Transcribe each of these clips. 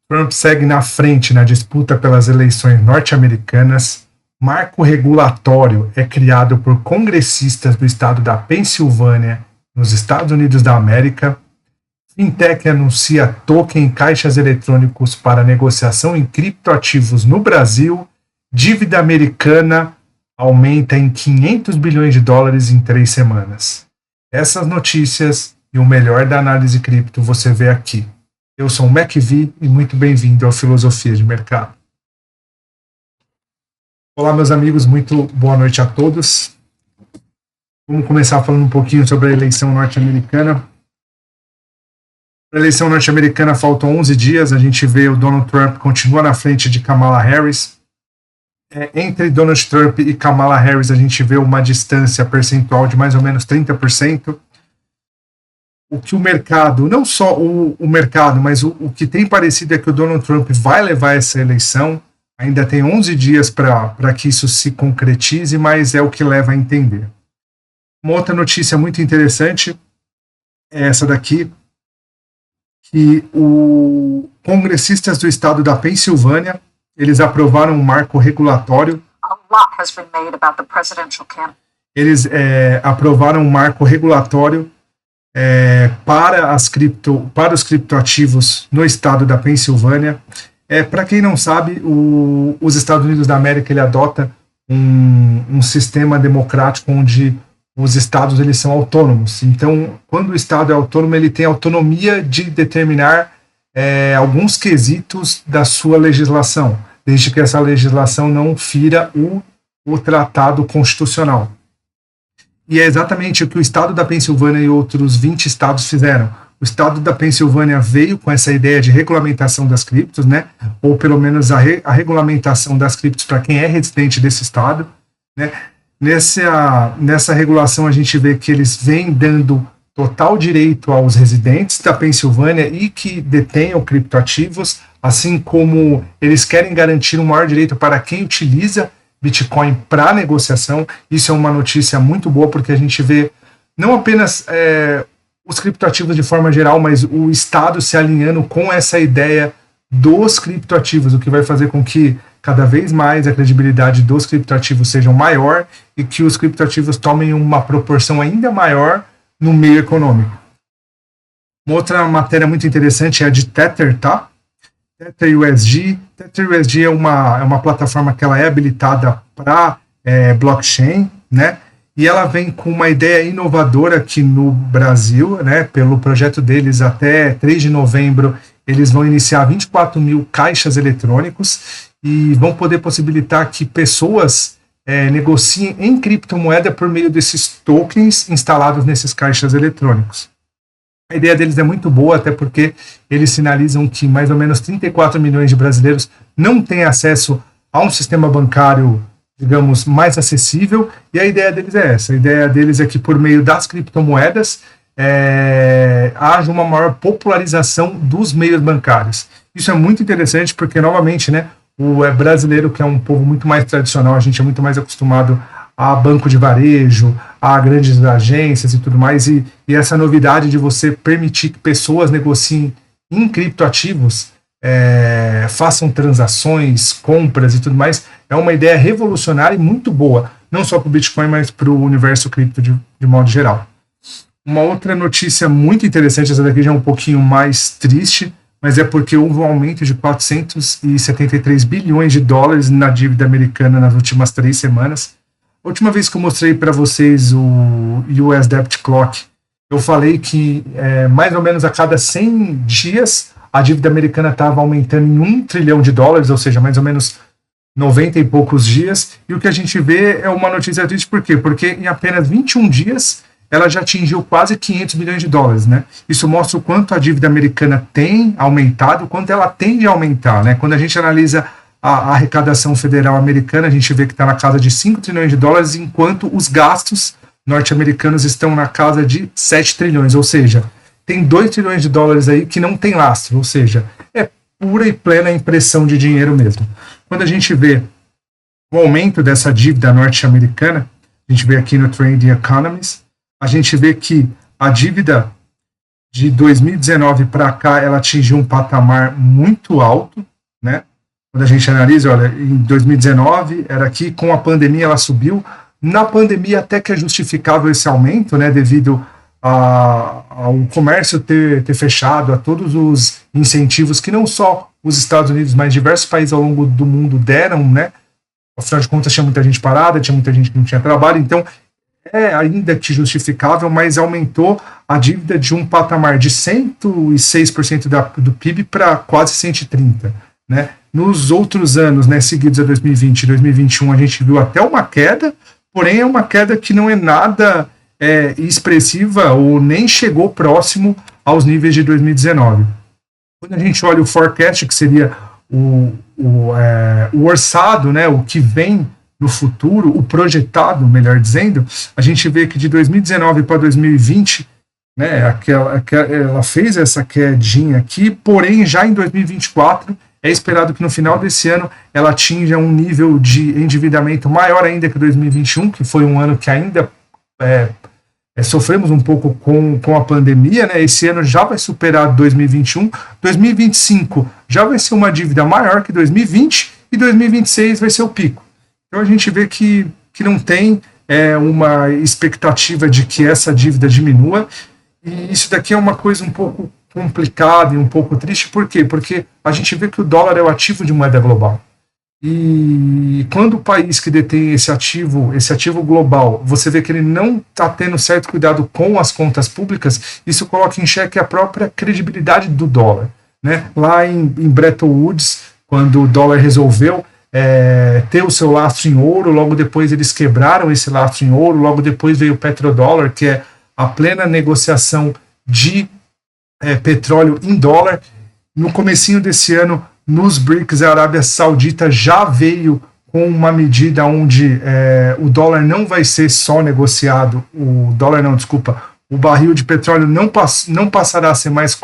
Trump segue na frente na disputa pelas eleições norte-americanas. Marco regulatório é criado por congressistas do estado da Pensilvânia, nos Estados Unidos da América. Fintech anuncia token em caixas eletrônicos para negociação em criptoativos no Brasil. Dívida americana aumenta em 500 bilhões de dólares em 3 semanas. Essas notícias e o melhor da análise cripto você vê aqui. Eu sou o MacV e muito bem-vindo ao Filosofia de Mercado. Olá, meus amigos, muito boa noite a todos. Vamos começar falando um pouquinho sobre a eleição norte-americana. Para a eleição norte-americana faltam 11 dias, a gente vê o Donald Trump continua na frente de Kamala Harris. Entre Donald Trump e Kamala Harris a gente vê uma distância percentual de mais ou menos 30%. O que o mercado, não só o mercado, mas o que tem parecido é que o Donald Trump vai levar essa eleição. Ainda tem 11 dias para que isso se concretize, mas é o que leva a entender. Uma outra notícia muito interessante é essa daqui, que os congressistas do estado da Pensilvânia, eles aprovaram um marco regulatório. Eles aprovaram um marco regulatório para os criptoativos no estado da Pensilvânia. Para quem não sabe, os Estados Unidos da América ele adota um sistema democrático onde os estados eles são autônomos. Então, quando o estado é autônomo, ele tem autonomia de determinar alguns quesitos da sua legislação, desde que essa legislação não fira o tratado constitucional. E é exatamente o que o estado da Pensilvânia e outros 20 estados fizeram. O estado da Pensilvânia veio com essa ideia de regulamentação das criptos, né? Ou pelo menos a regulamentação das criptos para quem é residente desse estado, né? Nessa regulação a gente vê que eles vêm dando total direito aos residentes da Pensilvânia e que detenham criptoativos, assim como eles querem garantir um maior direito para quem utiliza Bitcoin para negociação. Isso é uma notícia muito boa, porque a gente vê não apenas os criptoativos de forma geral, mas o Estado se alinhando com essa ideia dos criptoativos, o que vai fazer com que cada vez mais a credibilidade dos criptoativos seja maior e que os criptoativos tomem uma proporção ainda maior no meio econômico. Uma outra matéria muito interessante é a de Tether, tá? TetherUSD. TetherUSD é uma plataforma que ela é habilitada para blockchain, né? E ela vem com uma ideia inovadora aqui no Brasil, né? Pelo projeto deles, até 3 de novembro, eles vão iniciar 24 mil caixas eletrônicos e vão poder possibilitar que pessoas negociem em criptomoeda por meio desses tokens instalados nesses caixas eletrônicos. A ideia deles é muito boa, até porque eles sinalizam que mais ou menos 34 milhões de brasileiros não têm acesso a um sistema bancário, digamos, mais acessível, e a ideia deles é essa. A ideia deles é que por meio das criptomoedas haja uma maior popularização dos meios bancários. Isso é muito interessante porque, novamente, né, o brasileiro, que é um povo muito mais tradicional, a gente é muito mais acostumado a banco de varejo, a grandes agências e tudo mais, e essa novidade de você permitir que pessoas negociem em criptoativos, façam transações, compras e tudo mais, é uma ideia revolucionária e muito boa, não só para o Bitcoin, mas para o universo cripto de modo geral. Uma outra notícia muito interessante, essa daqui já é um pouquinho mais triste, mas é porque houve um aumento de 473 bilhões de dólares na dívida americana nas últimas 3 semanas. A última vez que eu mostrei para vocês o US Debt Clock, eu falei que mais ou menos a cada 100 dias a dívida americana estava aumentando em $1 trilhão, ou seja, mais ou menos 90 e poucos dias, e o que a gente vê é uma notícia triste. Por quê? Porque em apenas 21 dias ela já atingiu quase 500 bilhões de dólares, né? Isso mostra o quanto a dívida americana tem aumentado, o quanto ela tende a aumentar, né? Quando a gente analisa a arrecadação federal americana, a gente vê que está na casa de 5 trilhões de dólares, enquanto os gastos norte-americanos estão na casa de 7 trilhões, ou seja, tem 2 trilhões de dólares aí que não tem lastro, ou seja, é pura e plena impressão de dinheiro mesmo. Quando a gente vê o aumento dessa dívida norte-americana, a gente vê aqui no Trading Economics, a gente vê que a dívida de 2019 para cá, ela atingiu um patamar muito alto, né? Quando a gente analisa, olha, em 2019 era aqui, com a pandemia ela subiu. Na pandemia até que é justificável esse aumento, né? Devido ao comércio ter fechado, a todos os incentivos que não só os Estados Unidos, mas diversos países ao longo do mundo deram, né? Afinal de contas, tinha muita gente parada, tinha muita gente que não tinha trabalho, então é ainda que justificável, mas aumentou a dívida de um patamar de 106% do PIB para quase 130%. Né? Nos outros anos, né, seguidos a 2020 e 2021, a gente viu até uma queda, porém é uma queda que não é nada expressiva ou nem chegou próximo aos níveis de 2019. Quando a gente olha o forecast, que seria o orçado, né, o que vem no futuro, o projetado, melhor dizendo, a gente vê que de 2019 para 2020, né, ela fez essa quedinha aqui, porém já em 2024 é esperado que no final desse ano ela atinja um nível de endividamento maior ainda que 2021, que foi um ano que ainda sofremos um pouco com a pandemia, né? Esse ano já vai superar 2021, 2025 já vai ser uma dívida maior que 2020 e 2026 vai ser o pico. Então a gente vê que não tem uma expectativa de que essa dívida diminua, e isso daqui é uma coisa um pouco complicada e um pouco triste. Por quê? Porque a gente vê que o dólar é o ativo de moeda global. E quando o país que detém esse ativo global, você vê que ele não está tendo certo cuidado com as contas públicas, isso coloca em xeque a própria credibilidade do dólar. Né? Lá em Bretton Woods, quando o dólar resolveu ter o seu lastro em ouro, logo depois eles quebraram esse lastro em ouro, logo depois veio o petrodólar, que é a plena negociação de petróleo em dólar. No comecinho desse ano, nos BRICS, a Arábia Saudita já veio com uma medida onde o dólar não vai ser só negociado, o barril de petróleo não passará a ser mais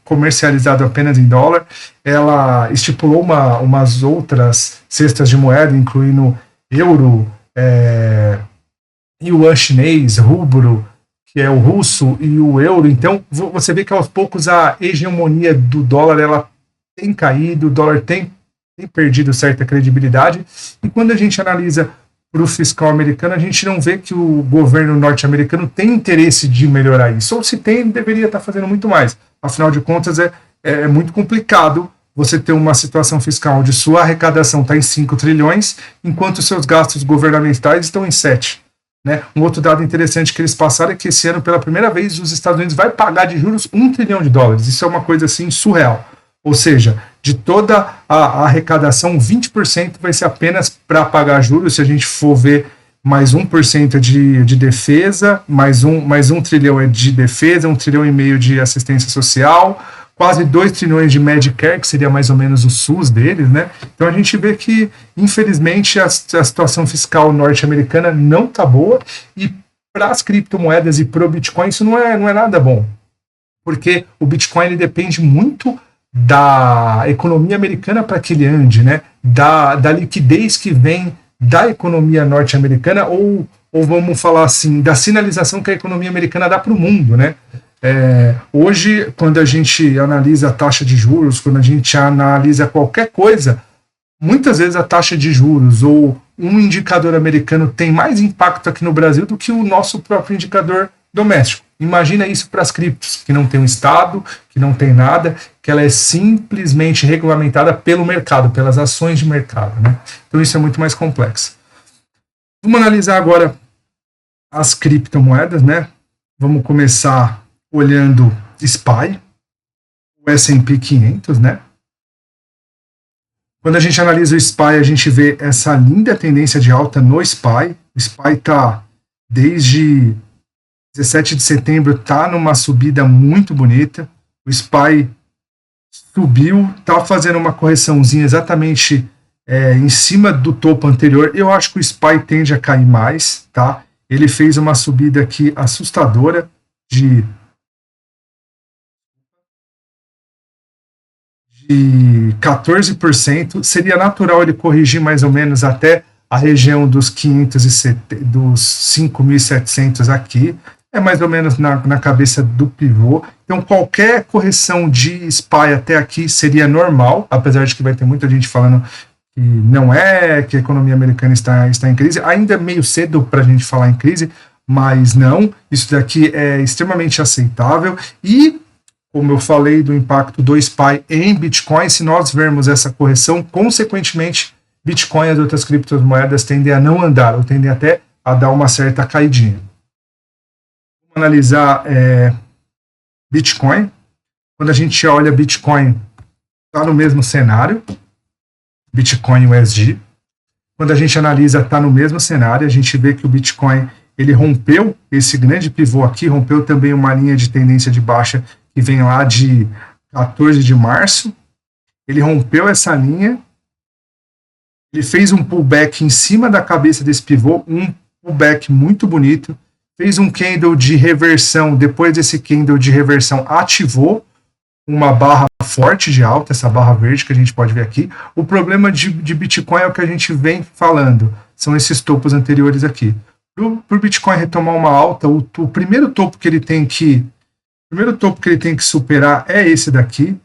comercializado apenas em dólar. Ela estipulou umas outras cestas de moeda, incluindo euro, yuan chinês, rubro, que é o russo, e o euro. Então você vê que aos poucos a hegemonia do dólar ela tem caído, o dólar tem perdido certa credibilidade, e quando a gente analisa para o fiscal americano, a gente não vê que o governo norte-americano tem interesse de melhorar isso, ou se tem, deveria estar fazendo muito mais. Afinal de contas, é muito complicado você ter uma situação fiscal onde sua arrecadação está em 5 trilhões, enquanto seus gastos governamentais estão em 7. Né? Um outro dado interessante que eles passaram é que esse ano, pela primeira vez, os Estados Unidos vai pagar de juros $1 trilhão. Isso é uma coisa assim surreal. Ou seja, de toda a arrecadação, 20% vai ser apenas para pagar juros. Se a gente for ver, mais 1% de defesa, mais um trilhão é de defesa, 1,5 trilhão de assistência social, quase 2 trilhões de Medicare, que seria mais ou menos o SUS deles, né? Então a gente vê que, infelizmente, a situação fiscal norte-americana não está boa, e para as criptomoedas e para o Bitcoin isso não é nada bom, porque o Bitcoin ele depende muito da economia americana para que ele ande, né? Da liquidez que vem da economia norte-americana, ou vamos falar assim, da sinalização que a economia americana dá para o mundo, né? Hoje, quando a gente analisa a taxa de juros, quando a gente analisa qualquer coisa, muitas vezes a taxa de juros ou um indicador americano tem mais impacto aqui no Brasil do que o nosso próprio indicador doméstico. Imagina isso para as criptos, que não tem um Estado, que não tem nada, que ela é simplesmente regulamentada pelo mercado, pelas ações de mercado. Né? Então isso é muito mais complexo. Vamos analisar agora as criptomoedas, né? Vamos começar olhando SPY, o S&P 500, né? Quando a gente analisa o SPY, a gente vê essa linda tendência de alta no SPY. O SPY está desde 17 de setembro, está numa subida muito bonita. O SPY subiu, está fazendo uma correçãozinha exatamente em cima do topo anterior. Eu acho que o SPY tende a cair mais, tá? Ele fez uma subida aqui assustadora de 14%. Seria natural ele corrigir mais ou menos até a região dos 570, dos 5.700 aqui. é mais ou menos na cabeça do pivô. Então, qualquer correção de SPY até aqui seria normal, apesar de que vai ter muita gente falando que não é, que a economia americana está em crise. Ainda é meio cedo para a gente falar em crise, mas não, isso daqui é extremamente aceitável. E, como eu falei do impacto do SPY em Bitcoin, se nós vermos essa correção, consequentemente, Bitcoin e as outras criptomoedas tendem a não andar, ou tendem até a dar uma certa caidinha. Vamos analisar Bitcoin. Quando a gente olha Bitcoin, está no mesmo cenário, Bitcoin e USD. Quando a gente analisa, está no mesmo cenário, a gente vê que o Bitcoin ele rompeu esse grande pivô aqui, rompeu também uma linha de tendência de baixa que vem lá de 14 de março. Ele rompeu essa linha, ele fez um pullback em cima da cabeça desse pivô, um pullback muito bonito, fez um candle de reversão, depois desse candle de reversão ativou uma barra forte de alta, essa barra verde que a gente pode ver aqui. O problema de Bitcoin é o que a gente vem falando, são esses topos anteriores aqui. Para o Bitcoin retomar uma alta, o primeiro topo que ele tem que superar é esse daqui.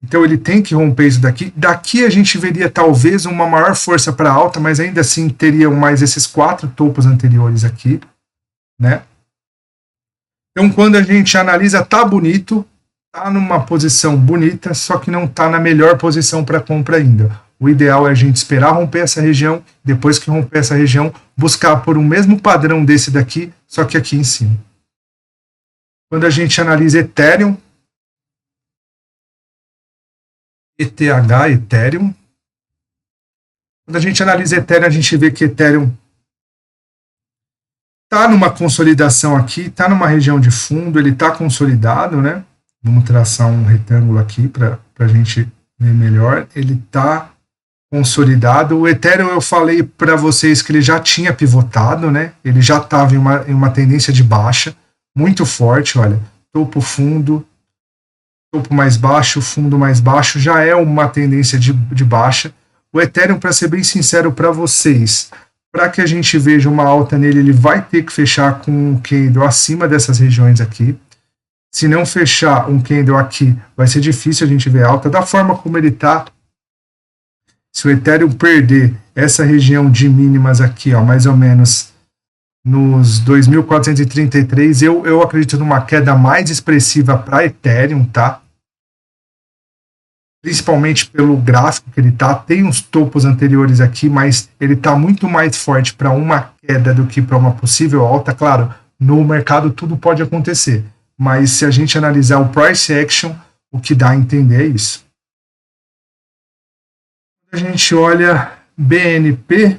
Então ele tem que romper isso daqui. Daqui a gente veria talvez uma maior força para alta, mas ainda assim teriam mais esses 4 topos anteriores aqui, né? Então, quando a gente analisa, tá bonito, tá numa posição bonita, só que não tá na melhor posição para compra ainda. O ideal é a gente esperar romper essa região, depois que romper essa região, buscar por um mesmo padrão desse daqui, só que aqui em cima. Quando a gente analisa Ethereum, Ethereum. Quando a gente analisa Ethereum, a gente vê que Ethereum está numa consolidação aqui, está numa região de fundo, ele está consolidado, né? Vamos traçar um retângulo aqui para a gente ver melhor. Ele está consolidado. O Ethereum, eu falei para vocês que ele já tinha pivotado, né? Ele já estava em uma tendência de baixa, muito forte, olha. Topo, fundo, topo mais baixo, fundo mais baixo, já é uma tendência de baixa. O Ethereum, para ser bem sincero para vocês, para que a gente veja uma alta nele, ele vai ter que fechar com um candle acima dessas regiões aqui. Se não fechar um candle aqui, vai ser difícil a gente ver alta. Da forma como ele está, se o Ethereum perder essa região de mínimas aqui, ó, mais ou menos nos 2.433, eu acredito numa queda mais expressiva para Ethereum, tá? Principalmente pelo gráfico que ele tá, tem uns topos anteriores aqui, mas ele tá muito mais forte para uma queda do que para uma possível alta. Claro, no mercado tudo pode acontecer, mas se a gente analisar o price action, o que dá a entender é isso. A gente olha BNB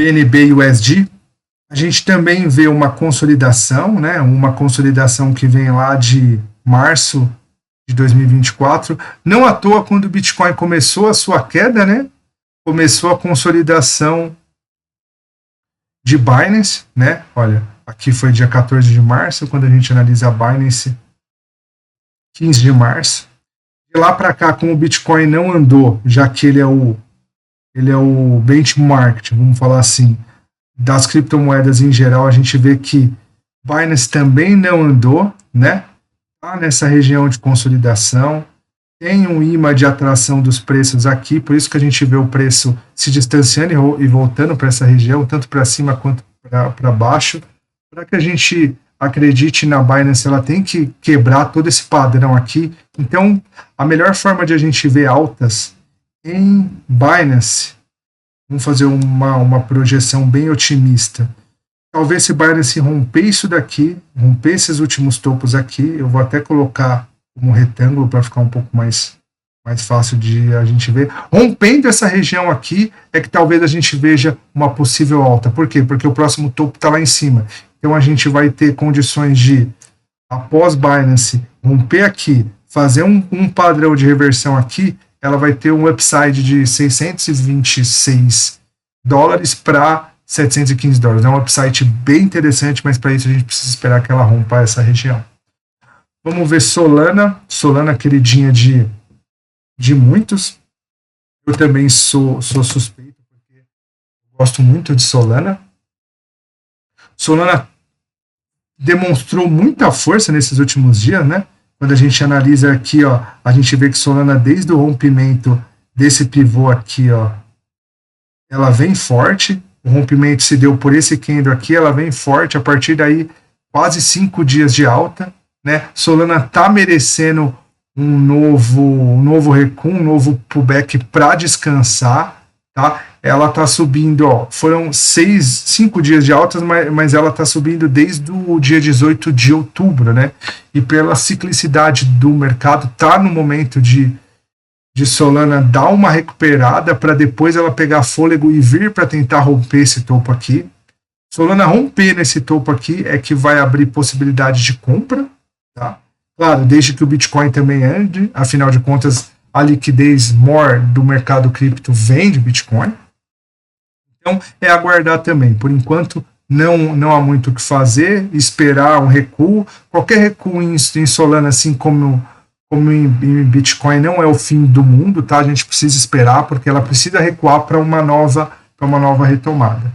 e USD, a gente também vê uma consolidação, né? Uma consolidação que vem lá de março de 2024. Não à toa, quando o Bitcoin começou a sua queda, né? Começou a consolidação de Binance, né? Olha, aqui foi dia 14 de março, quando a gente analisa a Binance, 15 de março. De lá para cá, como o Bitcoin não andou, já que ele é o benchmark, vamos falar assim, das criptomoedas em geral, a gente vê que Binance também não andou, né? Tá nessa região de consolidação, tem um imã de atração dos preços aqui, por isso que a gente vê o preço se distanciando e voltando para essa região, tanto para cima quanto para baixo. Para que a gente acredite na Binance, ela tem que quebrar todo esse padrão aqui. Então, a melhor forma de a gente ver altas em Binance, vamos fazer uma projeção bem otimista. Talvez se Binance romper isso daqui, romper esses últimos topos aqui, eu vou até colocar como retângulo para ficar um pouco mais fácil de a gente ver. Rompendo essa região aqui, é que talvez a gente veja uma possível alta. Por quê? Porque o próximo topo está lá em cima. Então a gente vai ter condições de, após Binance romper aqui, fazer um padrão de reversão aqui, ela vai ter um upside de 626 dólares para 715 dólares. É um upside bem interessante, mas para isso a gente precisa esperar que ela rompa essa região. Vamos ver Solana. Solana, queridinha de muitos. Eu também sou suspeito, porque Gosto muito de Solana. Solana demonstrou muita força nesses últimos dias, né? Quando a gente analisa aqui, ó, a gente vê que Solana, desde o rompimento desse pivô aqui, ó, ela vem forte. O rompimento se deu por esse candle aqui, ela vem forte. A partir daí, quase 5 dias de alta, né? Solana tá merecendo um novo recuo, um novo pullback para descansar, tá? Ela tá subindo, ó, foram 5 dias de altas, mas ela tá subindo desde o dia 18 de outubro, né? E pela ciclicidade do mercado, tá no momento de Solana dar uma recuperada para depois ela pegar fôlego e vir para tentar romper esse topo aqui. Solana romper nesse topo aqui é que vai abrir possibilidade de compra, tá? Claro, desde que o Bitcoin também ande, afinal de contas, a liquidez maior do mercado cripto vem de Bitcoin. Então, é aguardar também. Por enquanto, não há muito o que fazer, esperar um recuo. Qualquer recuo em Solana, assim como em Bitcoin, não é o fim do mundo, tá? A gente precisa esperar, porque ela precisa recuar para uma nova retomada.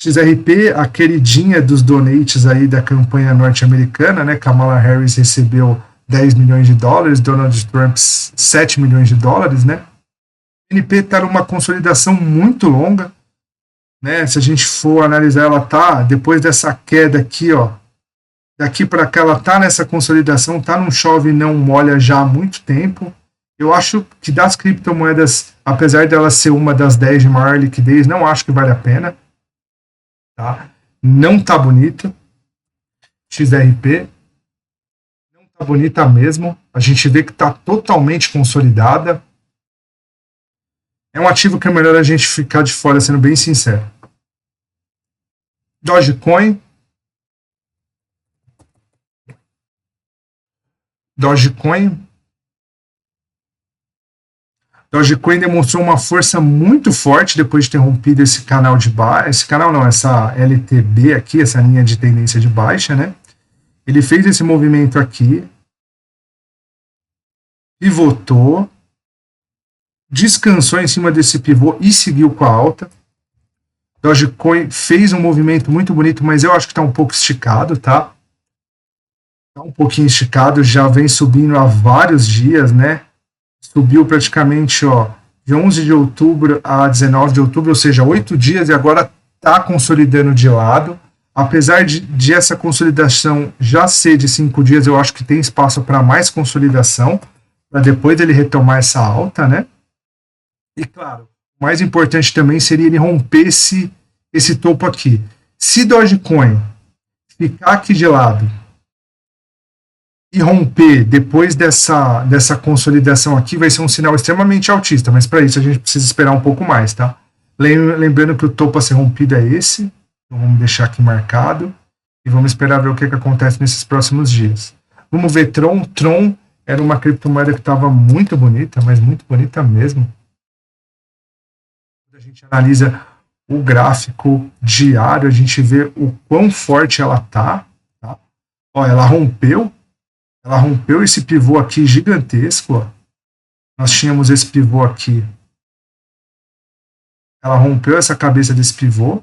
XRP, a queridinha dos donates aí da campanha norte-americana, né? Kamala Harris recebeu 10 milhões de dólares, Donald Trump 7 milhões de dólares, né? NP está numa consolidação muito longa, né? Se a gente for analisar, ela tá depois dessa queda aqui, ó, daqui para cá, ela tá nessa consolidação, tá num chove e não molha já há muito tempo. Eu acho que das criptomoedas, apesar dela ser uma das 10 de maior liquidez, não acho que vale a pena. Tá? Não tá bonita. XRP não tá bonita mesmo. A gente vê que tá totalmente consolidada. É um ativo que é melhor a gente ficar de fora, sendo bem sincero. Dogecoin demonstrou uma força muito forte depois de ter rompido esse canal de baixa. Esse canal não, essa LTB aqui, essa linha de tendência de baixa, né? Ele fez esse movimento aqui, pivotou, descansou em cima desse pivô e seguiu com a alta. Dogecoin fez um movimento muito bonito, mas eu acho que está um pouco esticado, tá? Está um pouquinho esticado, já vem subindo há vários dias, né? Subiu praticamente, ó, de 11 de outubro a 19 de outubro, ou seja, 8 dias, e agora está consolidando de lado. Apesar de essa consolidação já ser de 5 dias, eu acho que tem espaço para mais consolidação, para depois ele retomar essa alta, né? E claro, o mais importante também seria ele romper esse topo aqui. Se Dogecoin ficar aqui de lado e romper depois dessa consolidação aqui, vai ser um sinal extremamente altista, mas para isso a gente precisa esperar um pouco mais, tá? Lembrando que o topo a ser rompido é esse, então vamos deixar aqui marcado e vamos esperar ver o que acontece nesses próximos dias. Vamos ver Tron. Tron era uma criptomoeda que estava muito bonita, mas muito bonita mesmo. Quando a gente analisa o gráfico diário, a gente vê o quão forte ela tá? Ó, ela rompeu esse pivô aqui gigantesco, ó. Nós tínhamos esse pivô aqui. Ela rompeu essa cabeça desse pivô,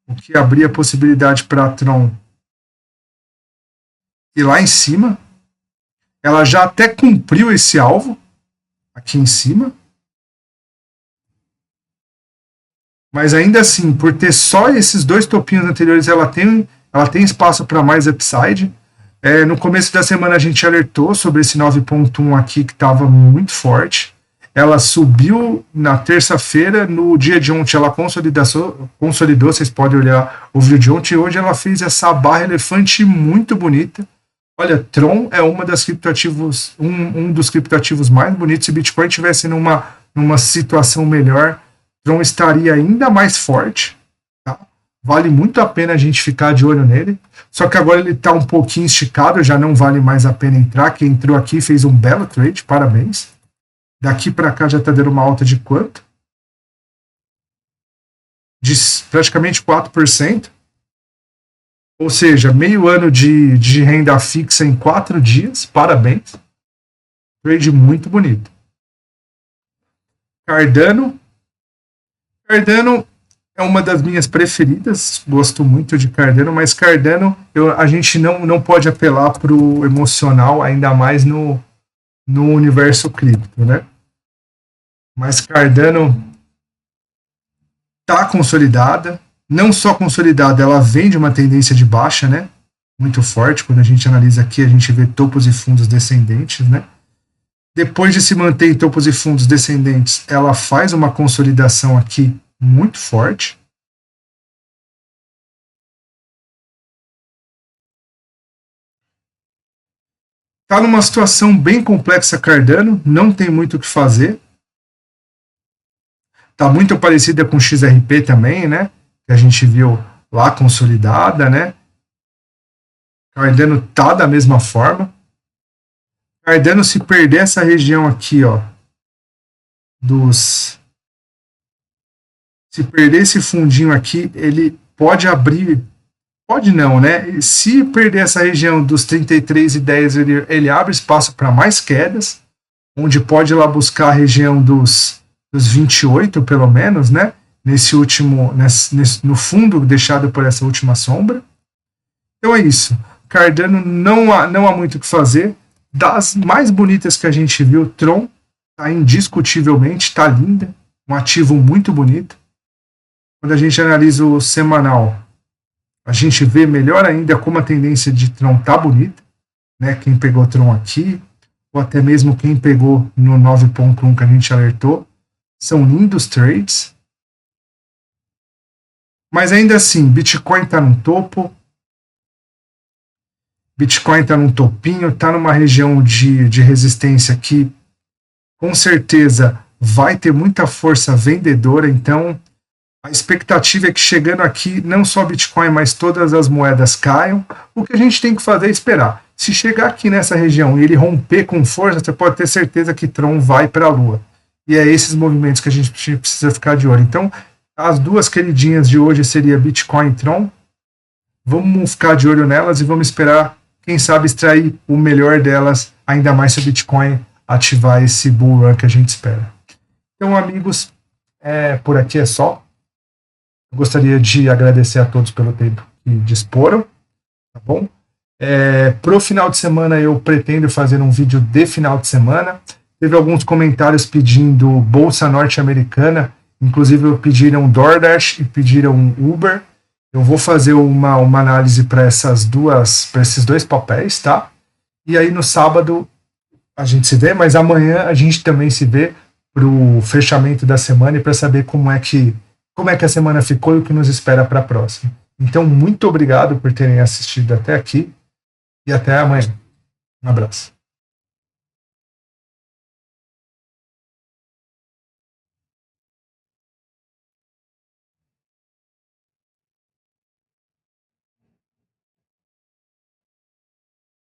o que abria a possibilidade para a Tron ir lá em cima. Ela já até cumpriu esse alvo aqui em cima. Mas ainda assim, por ter só esses dois topinhos anteriores, ela tem espaço para mais upside. No começo da semana a gente alertou sobre esse 9.1 aqui que estava muito forte. Ela subiu na terça-feira, no dia de ontem ela consolidou, vocês podem olhar o vídeo de ontem, e hoje ela fez essa barra elefante muito bonita. Olha, Tron é uma das criptoativos, um dos criptoativos mais bonitos. Se Bitcoin estivesse numa situação melhor, Tron estaria ainda mais forte. Tá? Vale muito a pena a gente ficar de olho nele. Só que agora ele está um pouquinho esticado, já não vale mais a pena entrar. Quem entrou aqui fez um belo trade, parabéns. Daqui para cá já está dando uma alta de quanto? De praticamente 4%. Ou seja, meio ano de renda fixa em 4 dias, parabéns. Trade muito bonito. Cardano. Cardano é uma das minhas preferidas, gosto muito de Cardano, mas Cardano a gente não pode apelar para o emocional, ainda mais no universo cripto, né? Mas Cardano está consolidada, não só consolidada, ela vem de uma tendência de baixa, né? Muito forte. Quando a gente analisa aqui, a gente vê topos e fundos descendentes, né? Depois de se manter em topos e fundos descendentes, ela faz uma consolidação aqui muito forte. Está numa situação bem complexa Cardano, não tem muito o que fazer. Está muito parecida com XRP também, né? Que a gente viu lá consolidada, né? Cardano tá da mesma forma. Cardano, se perder essa região aqui, ó, se perder esse fundinho aqui, ele pode abrir, pode não, né? Se perder essa região dos 33,10, ele abre espaço para mais quedas, onde pode ir lá buscar a região dos 28, pelo menos, né? No fundo deixado por essa última sombra. Então é isso. Cardano não há muito o que fazer. Das mais bonitas que a gente viu, Tron tá indiscutivelmente, tá linda, um ativo muito bonito. Quando a gente analisa o semanal, a gente vê melhor ainda como a tendência de Tron tá bonita, né? Quem pegou Tron aqui, ou até mesmo quem pegou no 9.1 que a gente alertou, são lindos trades. Mas ainda assim, Bitcoin tá no topo, Bitcoin está num topinho, está numa região de resistência que com certeza vai ter muita força vendedora, então a expectativa é que chegando aqui, não só Bitcoin, mas todas as moedas caiam. O que a gente tem que fazer é esperar. Se chegar aqui nessa região e ele romper com força, você pode ter certeza que Tron vai para a Lua. E é esses movimentos que a gente precisa ficar de olho. Então, as duas queridinhas de hoje seria Bitcoin e Tron. Vamos ficar de olho nelas e vamos esperar, quem sabe, extrair o melhor delas, ainda mais se o Bitcoin ativar esse bull run que a gente espera. Então, amigos, por aqui é só. Eu gostaria de agradecer a todos pelo tempo que disporam, tá bom? Pro final de semana eu pretendo fazer um vídeo de final de semana. Teve alguns comentários pedindo Bolsa Norte-Americana, inclusive pediram DoorDash e pediram Uber. Eu vou fazer uma análise para esses dois papéis, tá? E aí no sábado a gente se vê, mas amanhã a gente também se vê para o fechamento da semana e para saber como é que a semana ficou e o que nos espera para a próxima. Então, muito obrigado por terem assistido até aqui e até amanhã. Um abraço.